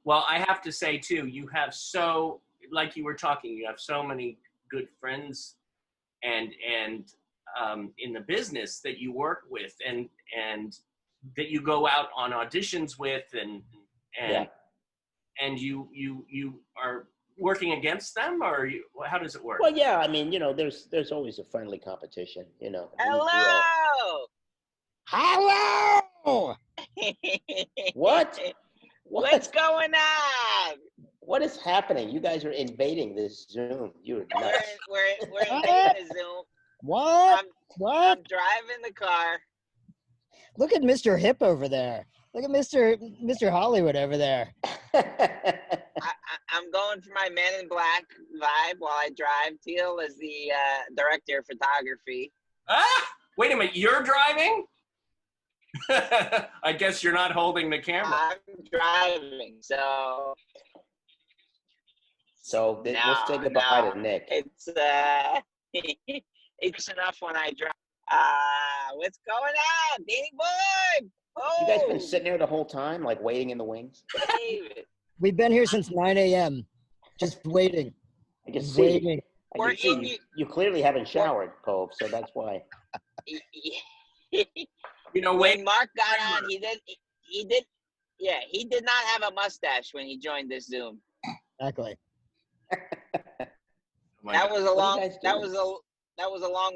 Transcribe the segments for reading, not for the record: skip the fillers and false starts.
Well, I have to say too, you have like you were talking, you have so many good friends and in the business that you work with and that you go out on auditions with and you are working against them, or how does it work? Well, yeah, I mean, there's always a friendly competition, Hello. Hello. What? What's going on? What is happening? You guys are invading this Zoom. You're nuts. We're invading the Zoom. What? I'm driving the car. Look at Mr. Hip over there. Look at Mr. Hollywood over there. I'm going for my Man in Black vibe while I drive. Teal is the director of photography. Wait a minute, you're driving? I guess you're not holding the camera. I'm driving, so we'll say goodbye to Nick. It's it's enough when I drive. What's going on, Danny boy? Oh. You guys been sitting there the whole time, like waiting in the wings? David. We've been here since 9 a.m. Just waiting. I can see. Waiting. I can see you clearly haven't showered, Cove, so that's why. When Mark got on, he did not have a mustache when he joined this Zoom. Exactly. That was a long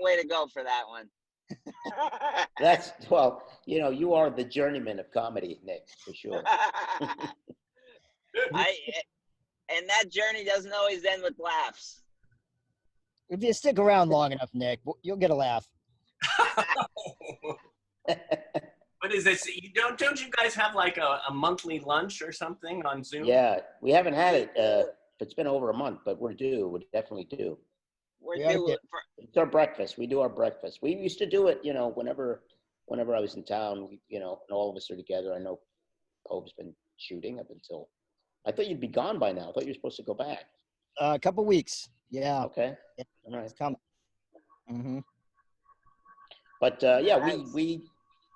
way to go for that one. You are the journeyman of comedy, Nick, for sure. And that journey doesn't always end with laughs. If you stick around long enough, Nick, you'll get a laugh. What is this? Don't you guys have like a monthly lunch or something on Zoom? Yeah, we haven't had it. It's been over a month, but we're due. We're definitely due. It's our breakfast. We do our breakfast. We used to do it, whenever I was in town, and all of us are together. I know Pope's been shooting up until. I thought you'd be gone by now. I thought you were supposed to go back. A couple weeks. Yeah. Okay. Yeah, all right. It's coming. Mm-hmm. But we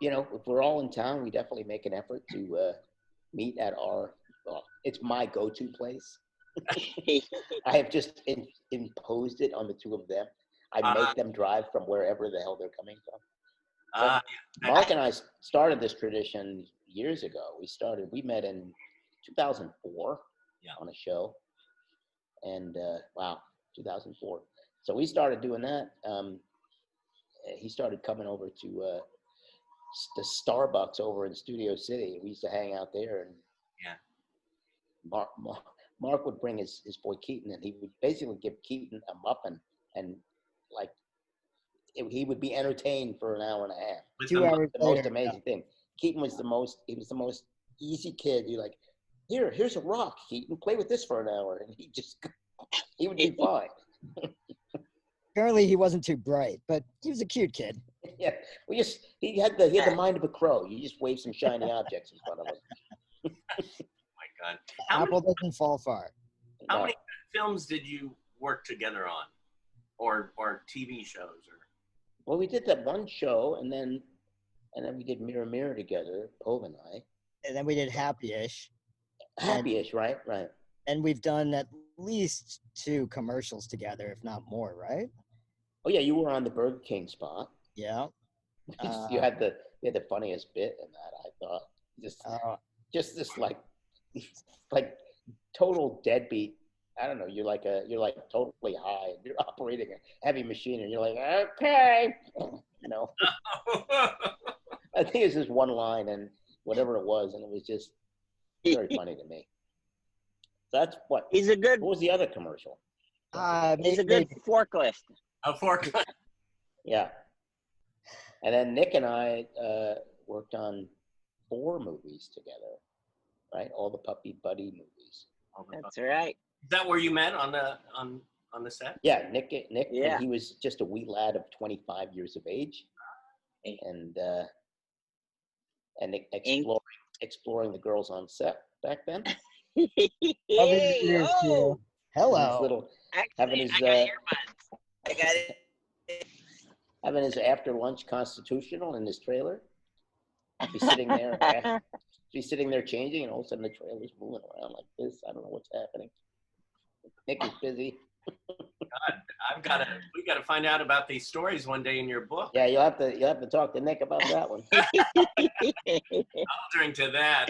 if we're all in town, we definitely make an effort to meet at it's my go-to place. I have just imposed it on the two of them. I make them drive from wherever the hell they're coming from. Mark and I started this tradition years ago. We met in 2004 on a show. And 2004. So we started doing that. He started coming over to the Starbucks over in Studio City. We used to hang out there, and Mark would bring his boy Keaton, and he would basically give Keaton a muffin, and he would be entertained for an hour and a half. 2 hours the later, most amazing thing. Keaton was the most easy kid. You're like, here's a rock, Keaton, play with this for an hour, and he would be fine. Apparently he wasn't too bright, but he was a cute kid. Yeah, he had the mind of a crow. You just wave some shiny objects in front of him. Oh my God! Apple doesn't fall far. How many films did you work together on, or TV shows? Well, we did that one show, and then we did Mirror Mirror together, Pove and I. And then we did Happy-ish. Happy-ish, right? And we've done at least 2 commercials together, if not more, right? Oh yeah, you were on the Burger King spot. Yeah. You had the funniest bit in that, I thought. Just this like total deadbeat. I don't know. You're like totally high. And you're operating a heavy machine, and you're like, okay, I think it's just one line and whatever it was, and it was just very funny to me. So that's what. What was the other commercial? He's a good forklift. A forklift. Yeah. And then Nick and I worked on 4 movies together, right? All the Puppy Buddy movies. That's right. Is that where you met on the set? Yeah, Nick. Yeah. He was just a wee lad of 25 years of age, and exploring the girls on set back then. Hello. Having his I got earbuds. I got it. Having his after lunch constitutional in his trailer. I'd be sitting there She's sitting there changing, and all of a sudden the trailer's moving around like this. I don't know what's happening. Nick is busy. We gotta find out about these stories one day in your book. Yeah, you'll have to talk to Nick about that one. I'll drink to that.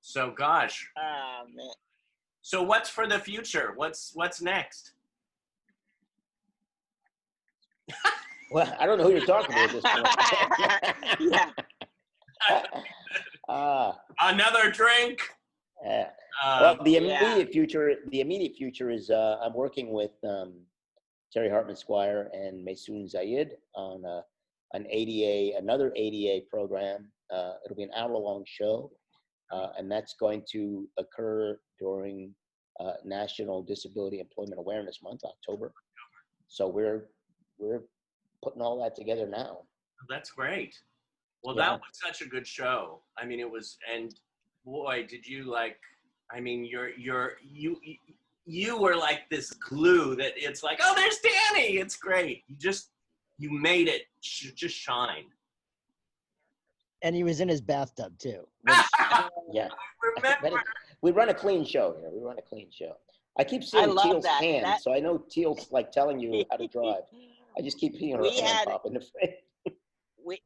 So gosh. Man. So what's for the future? What's next? Well, I don't know who you're talking to at this point. Yeah. Another drink. Well, the immediate future is I'm working with Terry Hartman Squire and Maysoon Zayed on another ADA program. It'll be an hour-long show, and that's going to occur during National Disability Employment Awareness Month, October. So we're putting all that together now. That's great. Well, Yeah. that was such a good show. I mean, it was, and boy, did you like, I mean, you were like this glue that it's like, oh, there's Danny. It's great. You made it just shine. And he was in his bathtub too. Yeah. Remember? We run a clean show here. We run a clean show. I keep seeing love Teal's that. hand, so I know Teal's like telling you how to drive. I just keep seeing her hand pop in the frame.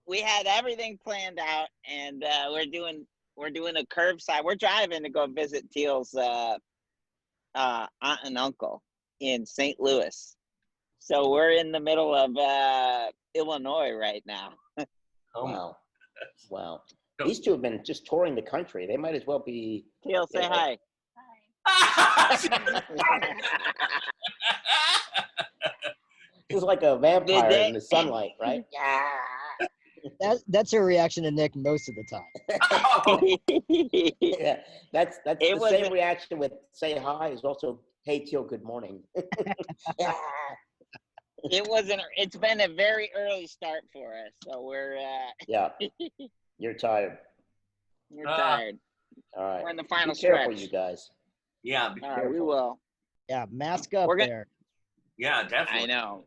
We had everything planned out, and we're doing a curbside. We're driving to go visit Teal's aunt and uncle in St. Louis. So we're in the middle of Illinois right now. Oh, wow. These two have been just touring the country. They might as well be. Teal, say hi. It's like a vampire in the sunlight, right? That's her reaction to Nick most of the time. Yeah, that's the same reaction with say hi is also hey Teal, good morning. It's been a very early start for us, so we're yeah. You're tired. we're tired. All right. We're in the final Be careful, stretch. you guys. Yeah, All right, we will. Yeah, mask up there. yeah, definitely. I know.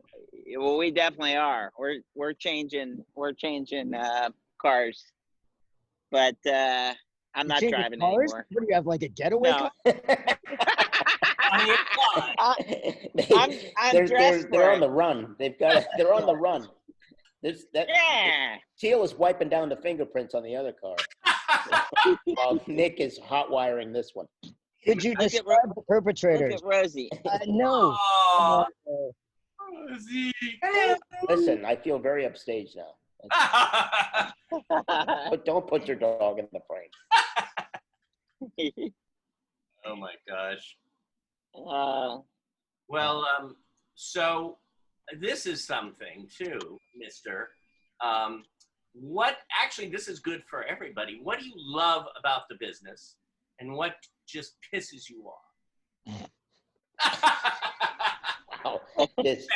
Well, we definitely are. We're changing cars, but I'm not driving cars? anymore. What do you have, like a getaway No. car? I'm dressed they're for on it. the run. They're on the run. Yeah. Teal is wiping down the fingerprints on the other car, while Nick is hot wiring this one. Could you describe the perpetrators? Look at Rosie. No. Oh, Rosie. Listen, I feel very upstaged now. But don't put your dog in the frame. Oh my gosh. Uh, Well, so this is something too, Mister. This is good for everybody. What do you love about the business, and what just pisses you off? Wow. Questions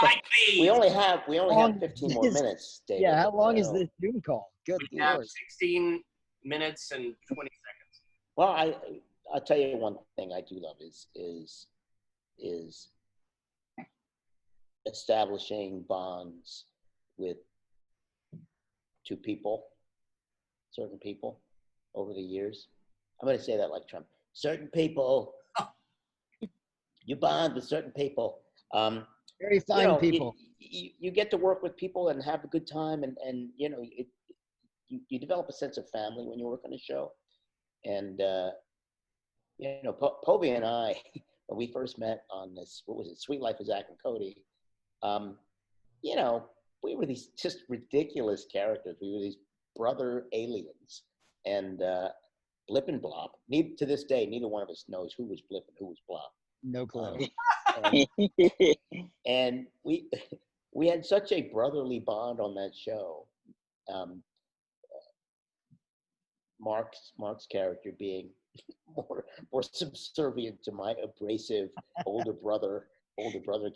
like these. We only have 15 more minutes, David. Yeah, how long is this Zoom call? Good We have Lord. 16 minutes and 20 seconds. Well, I'll tell you one thing I do love is establishing bonds with certain people over the years. I'm going to say that like Trump. Certain people, you bond with certain people. Very fine people. You get to work with people and have a good time, and you develop a sense of family when you work on a show. And Povey and I, when we first met on this, what was it, Sweet Life of Zach and Cody, we were these just ridiculous characters. We were these brother aliens, and Blip and Blop. To this day, neither one of us knows who was Blip and who was Blop. No clue. And we had such a brotherly bond on that show. Mark's character being more subservient to my abrasive older brother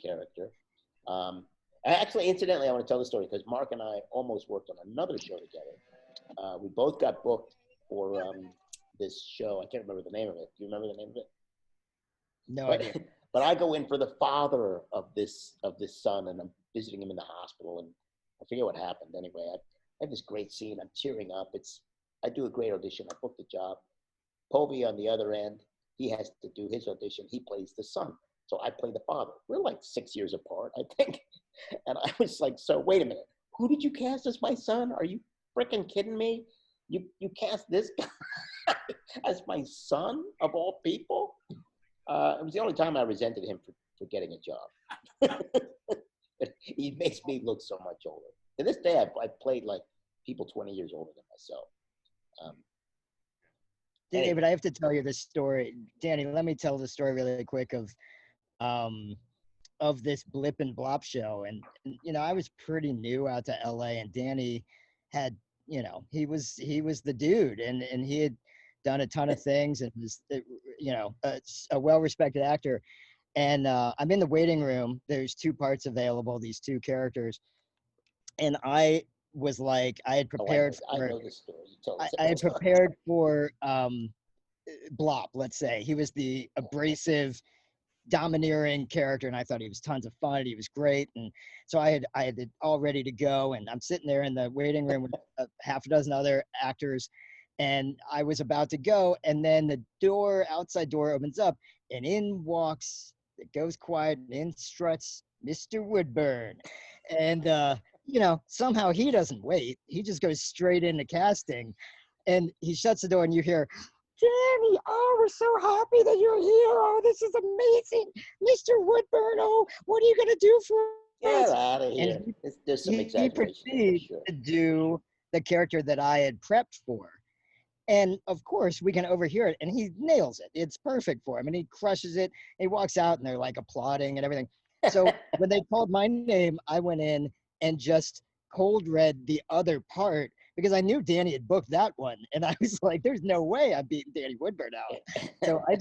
character. Actually, incidentally, I want to tell the story because Mark and I almost worked on another show together. We both got booked for this show. I can't remember the name of it. Do you remember the name of it? No idea. But I go in for the father of this son, and I'm visiting him in the hospital, and I forget what happened. Anyway, have this great scene. I'm tearing up. I do a great audition. I book the job. Povey on the other end, he has to do his audition. He plays the son. So I play the father. We're like 6 years apart, I think. And I was like, so wait a minute. Who did you cast as my son? Are you freaking kidding me? You cast this guy as my son of all people? It was the only time I resented him for getting a job. He makes me look so much older. To this day, I played like people 20 years older than myself. David, I have to tell you this story. Danny, let me tell the story really quick of this Blip and Blop show. And you know, I was pretty new out to LA, and Danny had, you know, he was the dude, and he had done a ton of things, and was, you know, a well-respected actor. And I'm in the waiting room. There's 2 parts available, these 2 characters. And I was like, I had prepared I know this story. You told us I had prepared for Blop, let's say. He was the abrasive, domineering character, and I thought he was tons of fun. He was great. And so I had it all ready to go. And I'm sitting there in the waiting room with half a dozen other actors. And I was about to go. And then the outside door opens up, and in walks, it goes quiet, and in struts Mr. Woodburn. And, you know, somehow he doesn't wait. He just goes straight into casting, and he shuts the door, and you hear, Danny, oh, we're so happy that you're here. Oh, this is amazing. Mr. Woodburn, oh, what are you going to do for us? Get out of here. And There's some he exaggeration there, proceeded for sure. to do the character that I had prepped for. And of course, we can overhear it, and he nails it. It's perfect for him, and he crushes it. He walks out, and they're like applauding and everything. So when they called my name, I went in and just cold read the other part, because I knew Danny had booked that one, and I was like, "There's no way I'm beating Danny Woodburn out." So I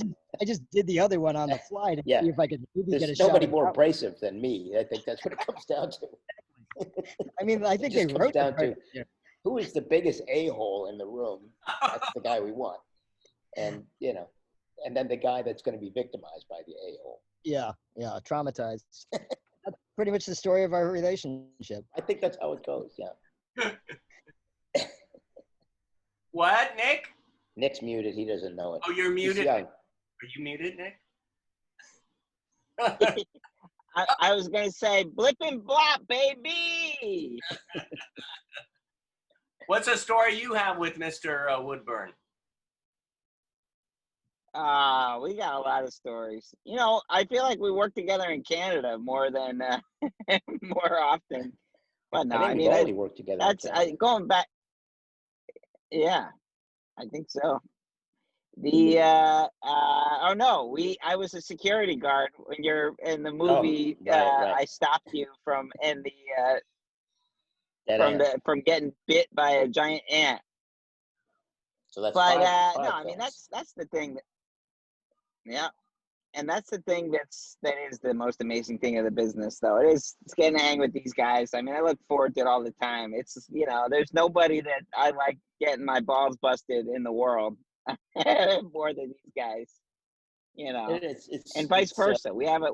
just did the other one on the fly to see if I could maybe get a There's shot. nobody at more that abrasive than me. I think that's what it comes down to. one. I mean, I think It they just comes wrote the down part. to who is the biggest a-hole in the room. That's the guy we want, and you know, and then the guy that's going to be victimized by the a-hole. Yeah, traumatized. That's pretty much the story of our relationship. I think that's how it goes. Yeah. What, Nick? Nick's muted. He doesn't know it. Oh, you're He's muted. young. Are you muted, Nick? I was gonna say Blip and Blop, baby. What's a story you have with Mr. Woodburn? We got a lot of stories. You know, I feel like we work together in Canada more than more often. But no, I think we only work together. that's going back. Yeah, I think so. The oh no, I was a security guard when you're in the movie. Right. I stopped you from in the That from getting bit by a giant ant. So that's But five no, I mean films. that's the thing. Yeah, and that's the thing that is the most amazing thing of the business, though. It's getting to hang with these guys. I mean, I look forward to it all the time. It's, you know, there's nobody that I like getting my balls busted in the world more than these guys. You know, and vice versa. We have a.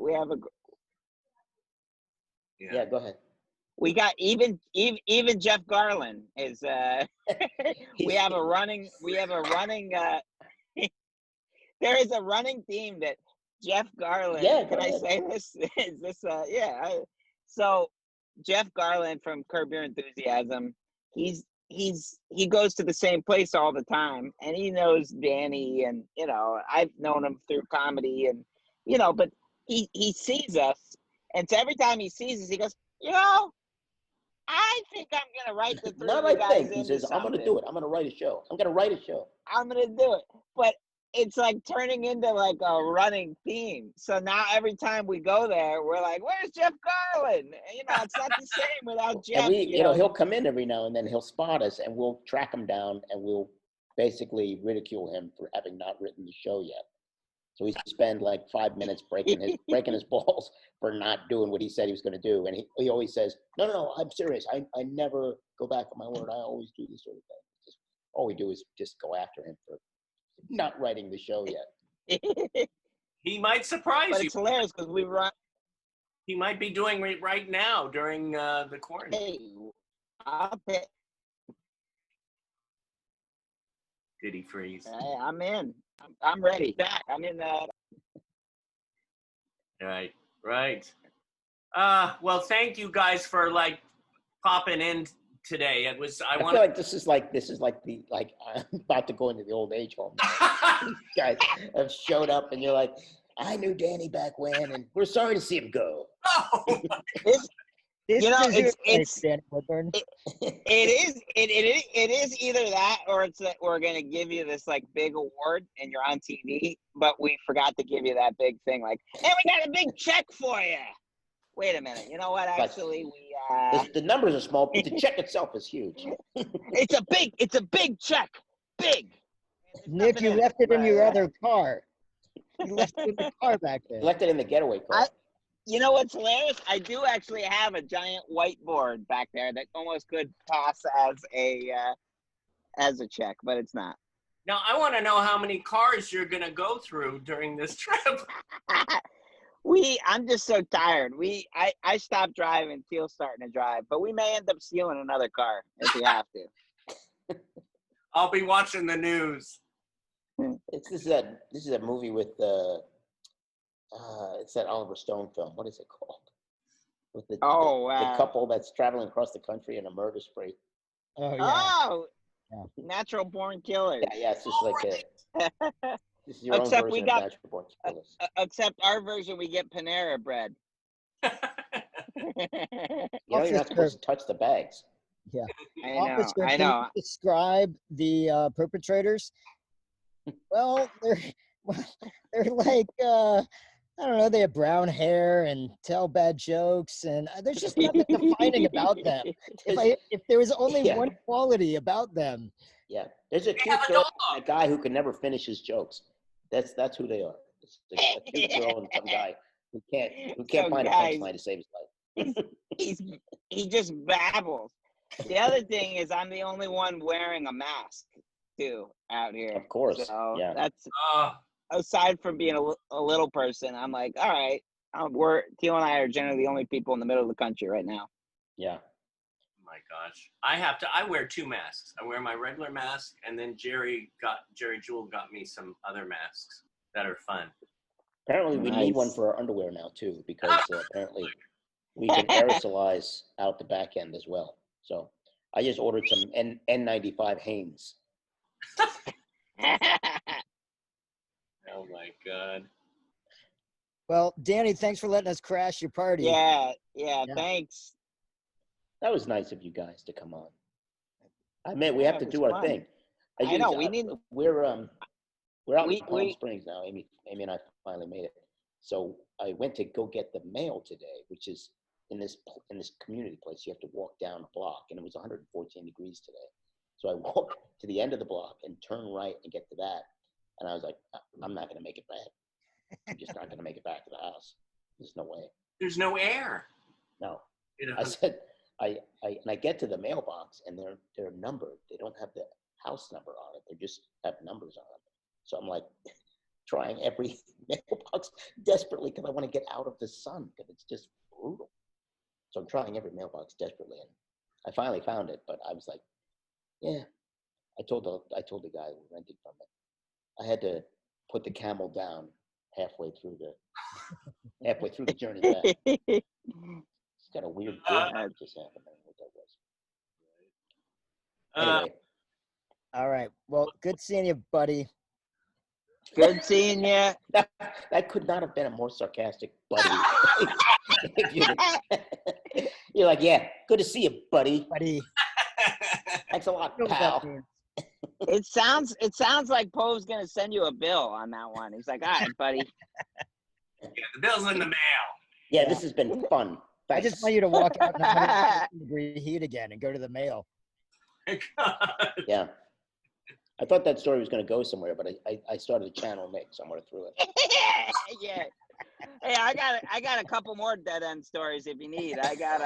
Yeah, go ahead. We got even Jeff Garland is. We have a running. There is a running theme that Jeff Garland. Yeah, can I say this? Is this? Yeah. So Jeff Garland from Curb Your Enthusiasm. He goes to the same place all the time, and he knows Danny, and you know I've known him through comedy, and you know, but he sees us, and so every time he sees us, he goes, you know, I think I'm gonna write the three Not of you I guys think. He into says, I'm going to something. do it. I'm going to write a show. I'm going to write a show. I'm going to do it. But it's like turning into like a running theme. So now every time we go there, we're like, where's Jeff Garland? You know, it's not the same without Jeff. And you know, he'll come in every now and then, he'll spot us, and we'll track him down, and we'll basically ridicule him for having not written the show yet. So we spend like 5 minutes breaking his balls for not doing what he said he was going to do. And he always says, no, I'm serious. I never go back on my word. I always do this sort of thing. All we do is just go after him for not writing the show yet. He might surprise but you. It's hilarious because we run. He might be doing it right now during the quarantine. Hey, I'll Did he freeze? I'm in. I'm ready. Back. I'm in that. Right. Well, thank you guys for like popping in today. It was I feel like this is like the I'm about to go into the old age home. You guys have showed up, and you're like, I knew Danny back when, and we're sorry to see him go. Oh, This You know, is your it's place, Danny Woodburn. it is either that or it's that we're gonna give you this like big award and you're on TV, but we forgot to give you that big thing. Like, hey, we got a big check for you. Wait a minute. You know what? Actually, The numbers are small, but the check itself is huge. it's a big check. Big. Nick, you left it in your other car. You left it in the car back there. You left it in the getaway car. You know what's hilarious? I do actually have a giant whiteboard back there that almost could pass as a check, but it's not. now I want to know how many cars you're gonna go through during this trip. I'm just so tired. I stopped driving. Teal's starting to drive, but we may end up stealing another car if we have to. I'll be watching the news. This is a movie with it's that Oliver Stone film. What is it called? With the couple that's traveling across the country in a murder spree. Oh, yeah. Oh, Yeah. Natural Born Killers. Yeah, it's just like this is your own Except version we of got- Natural Born Killers. Except our version, we get Panera bread. You're not supposed to touch the bags. Officer, I can know. you describe the perpetrators? Well, they're like I don't know. They have brown hair and tell bad jokes, and there's just nothing defining about them. If there was only one quality about them, there's a cute girl and a guy who can never finish his jokes. That's who they are. It's a cute girl and some guy who can't find a punchline to save his life. He just babbles. The other thing is, I'm the only one wearing a mask too out here. Of course, so yeah. That's aside from being a little person. I'm like, all right, Teal and I are generally the only people in the middle of the country right now. Yeah. Oh my gosh, I wear two masks. I wear my regular mask, and then Jerry Jewell got me some other masks that are fun. Apparently, we need one for our underwear now too, because apparently we can aerosolize out the back end as well. So I just ordered some N95 Hanes. Oh my God. well, Danny, thanks for letting us crash your party. Yeah, thanks. That was nice of you guys to come on. I mean, we have to do our thing. I know we need. We're out in Palm Springs now. Amy and I finally made it. So I went to go get the mail today, which is in this community place. You have to walk down a block, and it was 114 degrees today. So I walked to the end of the block and turn right and get to that. And I was like, I'm not going to make it back. I'm just not going to make it back to the house. There's no way. There's no air. No. I said, I get to the mailbox, and they're numbered. They don't have the house number on it. They just have numbers on them. So I'm like trying every mailbox desperately because I want to get out of the sun because it's just brutal. So I'm trying every mailbox desperately, and I finally found it. But I was like, yeah. I told the guy who rented from it, I had to put the camel down halfway through the journey back. It's got a weird thing that just happened. I don't know what that was. Anyway. All right. Well, good seeing you, buddy. Good seeing you. That could not have been a more sarcastic buddy. You're like, yeah, good to see you, buddy. Thanks a lot, pal. It sounds like Poe's gonna send you a bill on that one. He's like, all right, buddy. Yeah, the bill's in the mail. Yeah, this has been fun. Thanks. I just want you to walk out in 100-degree heat again and go to the mail. Yeah. I thought that story was going to go somewhere, but I started to channel Nick somewhere through it. Yeah. Hey, I got a couple more dead end stories if you need. I got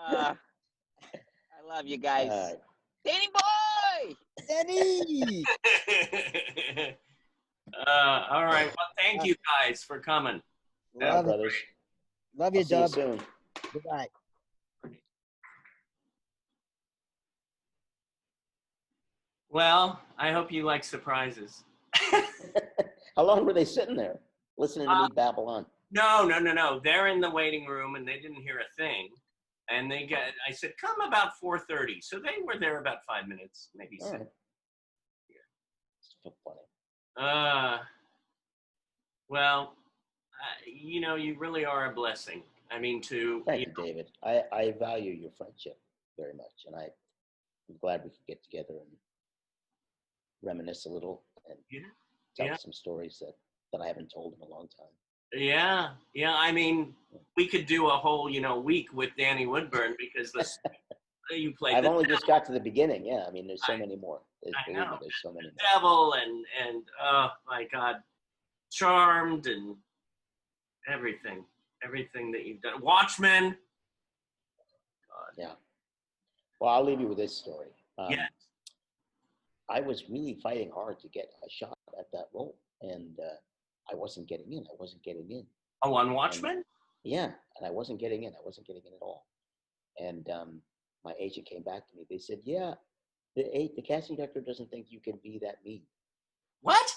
I love you guys. Danny boy! Danny! All right. Well, thank you guys for coming. Love brothers. Love you, I'll Dub. see you soon. Goodbye. Well, I hope you like surprises. How long were they sitting there listening to me babble on? No. They're in the waiting room and they didn't hear a thing. And I said, come about 4:30. So they were there about 5 minutes, maybe All 6. right. It's so funny. Well, you really are a blessing. I mean, Thank you, David. I value your friendship very much, and I'm glad we could get together and reminisce a little and tell some stories that I haven't told in a long time. Yeah. I mean, we could do a whole, week with Danny Woodburn because you played. I've only just got to the beginning. Yeah, I mean, there's so many more. Believe me, there's so many more. Devil and oh my God, Charmed and everything that you've done. Watchmen. God. Yeah. Well, I'll leave you with this story. Yes. I was really fighting hard to get a shot at that role, and I wasn't getting in. Oh, on Watchmen? And I wasn't getting in. I wasn't getting in at all. And my agent came back to me. They said, "Yeah, the casting director doesn't think you can be that mean." What?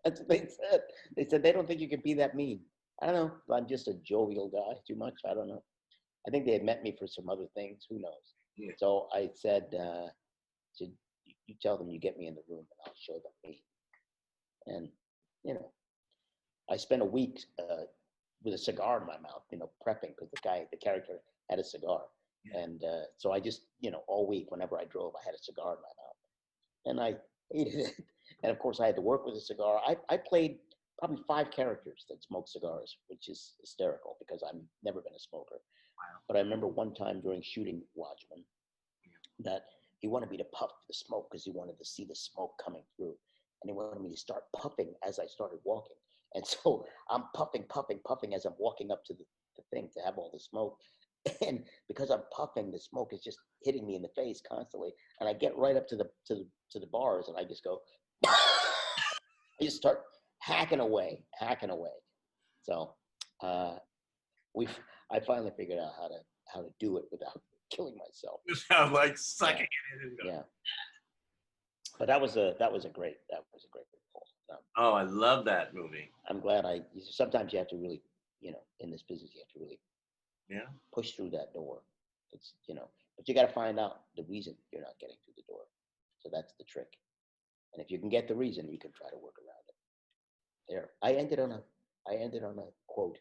That's what they said. They said they don't think you can be that mean. I don't know. I'm just a jovial guy too much. I don't know. I think they had met me for some other things. Who knows? Yeah. So I said, you tell them you get me in the room and I'll show them me. And, I spent a week with a cigar in my mouth, prepping because the character had a cigar. Yeah. And so I just, all week, whenever I drove, I had a cigar in my mouth. And I hated it. And of course, I had to work with a cigar. I played probably 5 characters that smoke cigars, which is hysterical because I've never been a smoker. Wow. But I remember one time during shooting Watchmen that he wanted me to puff the smoke because he wanted to see the smoke coming through. And he wanted me to start puffing as I started walking. And so I'm puffing as I'm walking up to the thing to have all the smoke. And because I'm puffing, the smoke is just hitting me in the face constantly. And I get right up to the bars and I just go, I just start hacking away. So I finally figured out how to do it without killing myself. Like sucking it in. Yeah. But that was a great role. Oh, I love that movie. I'm glad sometimes you have to really, in this business, you have to really push through that door. It's, but you got to find out the reason you're not getting through the door. So that's the trick. And if you can get the reason, you can try to work around it. There. I ended on a quote.